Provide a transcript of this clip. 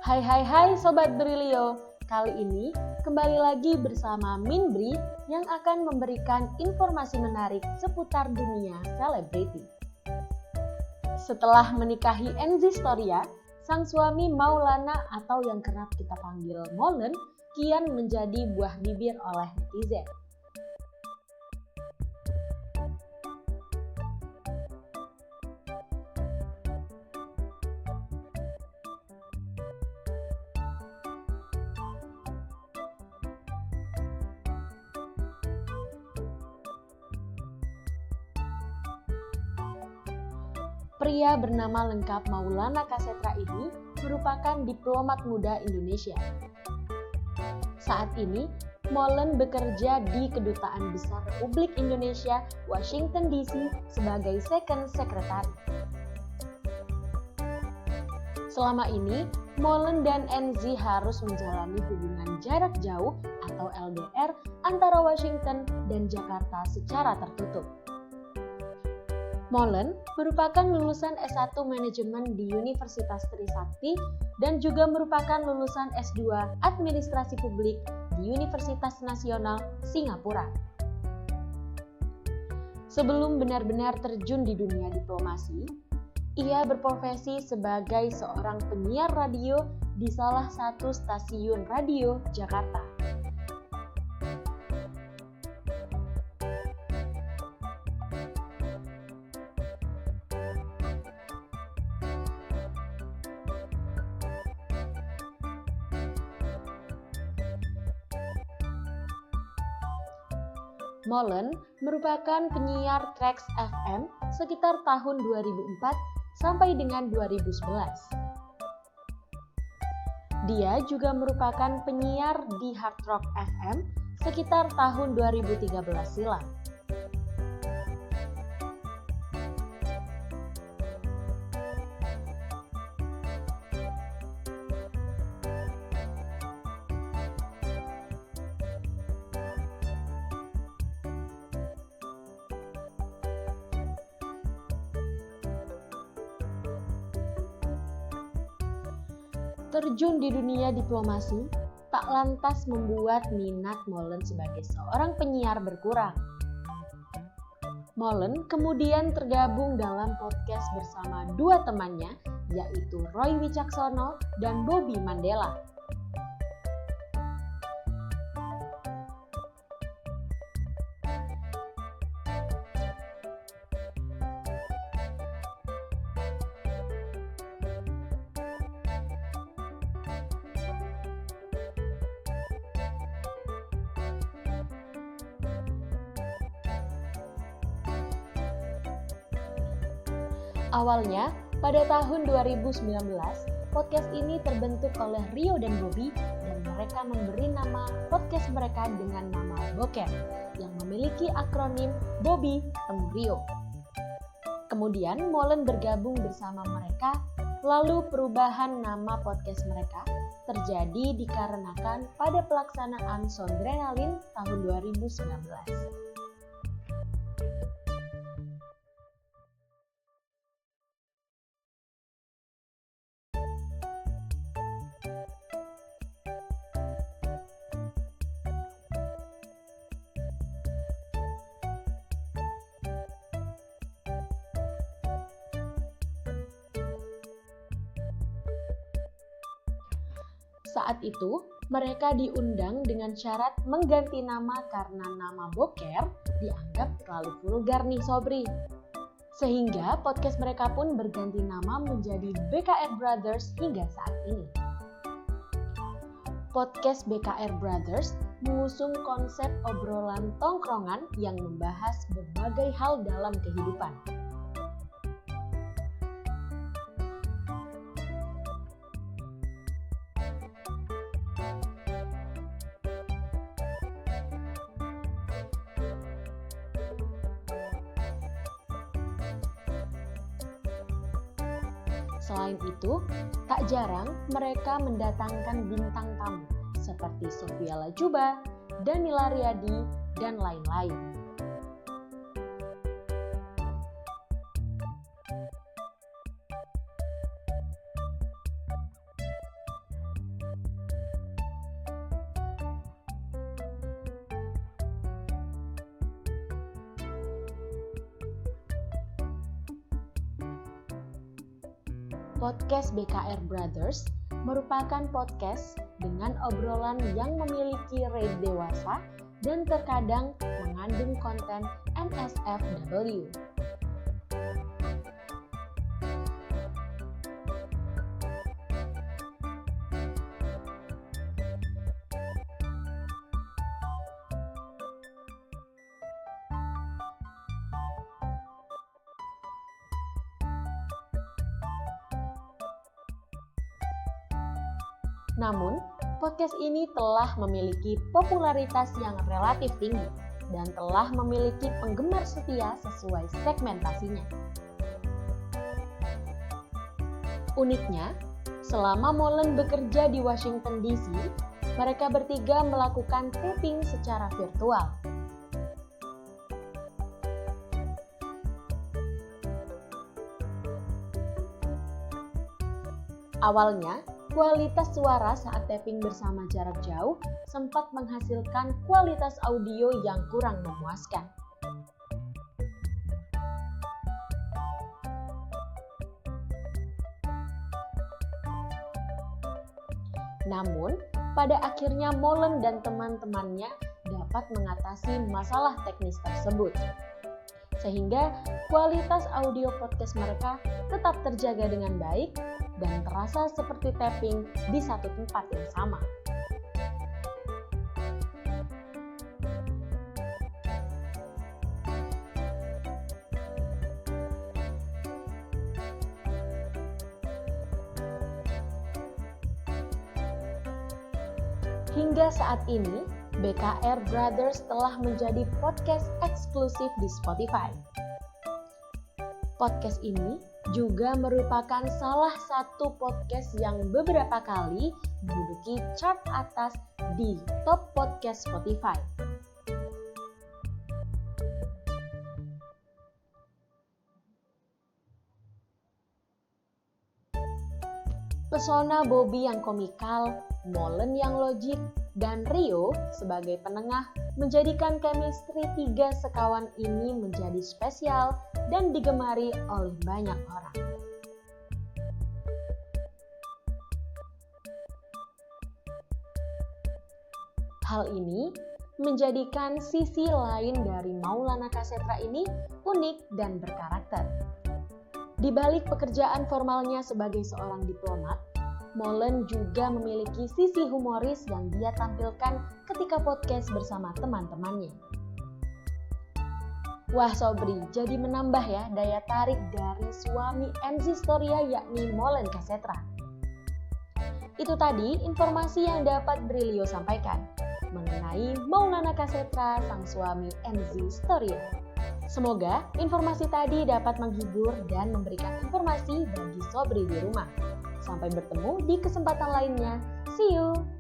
Hai Sobat Brilio, kali ini kembali lagi bersama Minbri yang akan memberikan informasi menarik seputar dunia selebriti. Setelah menikahi Enzy Storia, sang suami Maulana atau yang kerap kita panggil Molen kian menjadi buah bibir oleh netizen. Pria bernama lengkap Maulana Kasetra ini merupakan diplomat muda Indonesia. Saat ini, Molen bekerja di Kedutaan Besar Republik Indonesia, Washington DC sebagai Second Secretary. Selama ini, Molen dan Enzy harus menjalani hubungan jarak jauh atau LDR antara Washington dan Jakarta secara tertutup. Molen merupakan lulusan S1 Manajemen di Universitas Trisakti dan juga merupakan lulusan S2 Administrasi Publik di Universitas Nasional Singapura. Sebelum benar-benar terjun di dunia diplomasi, ia berprofesi sebagai seorang penyiar radio di salah satu stasiun radio Jakarta. Molen merupakan penyiar Trax FM sekitar tahun 2004 sampai dengan 2011. Dia juga merupakan penyiar di Hard Rock FM sekitar tahun 2013 silam. Terjun di dunia diplomasi tak lantas membuat minat Molen sebagai seorang penyiar berkurang. Molen kemudian tergabung dalam podcast bersama dua temannya, yaitu Roy Wicaksono dan Bobby Mandela. Awalnya, pada tahun 2019, podcast ini terbentuk oleh Rio dan Bobby dan mereka memberi nama podcast mereka dengan nama Boker yang memiliki akronim Bobby Temu Rio. Kemudian Molen bergabung bersama mereka, lalu perubahan nama podcast mereka terjadi dikarenakan pada pelaksanaan Sondrenalin tahun 2019. Saat itu, mereka diundang dengan syarat mengganti nama karena nama Boker dianggap terlalu vulgar nih Sobri. Sehingga podcast mereka pun berganti nama menjadi BKR Brothers hingga saat ini. Podcast BKR Brothers mengusung konsep obrolan tongkrongan yang membahas berbagai hal dalam kehidupan. Selain itu, tak jarang mereka mendatangkan bintang tamu seperti Sophia Latjuba, Danila Riyadi, dan lain-lain. Podcast BKR Brothers merupakan podcast dengan obrolan yang memiliki rate dewasa dan terkadang mengandung konten NSFW. Namun, podcast ini telah memiliki popularitas yang relatif tinggi dan telah memiliki penggemar setia sesuai segmentasinya. Uniknya, selama Molen bekerja di Washington DC, mereka bertiga melakukan taping secara virtual. Awalnya, kualitas suara saat tapping bersama jarak jauh sempat menghasilkan kualitas audio yang kurang memuaskan. Namun, pada akhirnya Molen dan teman-temannya dapat mengatasi masalah teknis tersebut. Sehingga kualitas audio podcast mereka tetap terjaga dengan baik dan terasa seperti tapping di satu tempat yang sama. Hingga saat ini, BKR Brothers telah menjadi podcast eksklusif di Spotify. Podcast ini juga merupakan salah satu podcast yang beberapa kali menduduki chart atas di top podcast Spotify. Pesona Bobby yang komikal, Molen yang logik, dan Rio sebagai penengah menjadikan chemistry tiga sekawan ini menjadi spesial dan digemari oleh banyak orang. Hal ini menjadikan sisi lain dari Maulana Kasetra ini unik dan berkarakter. Di balik pekerjaan formalnya sebagai seorang diplomat, Molen juga memiliki sisi humoris yang dia tampilkan ketika podcast bersama teman-temannya. Wah Sobri, jadi menambah ya daya tarik dari suami MC Storia yakni Molen Kasetra. Itu tadi informasi yang dapat Brilio sampaikan mengenai Maulana Kasetra sang suami MC Storia. Semoga informasi tadi dapat menghibur dan memberikan informasi bagi Sobri di rumah. Sampai bertemu di kesempatan lainnya. See you!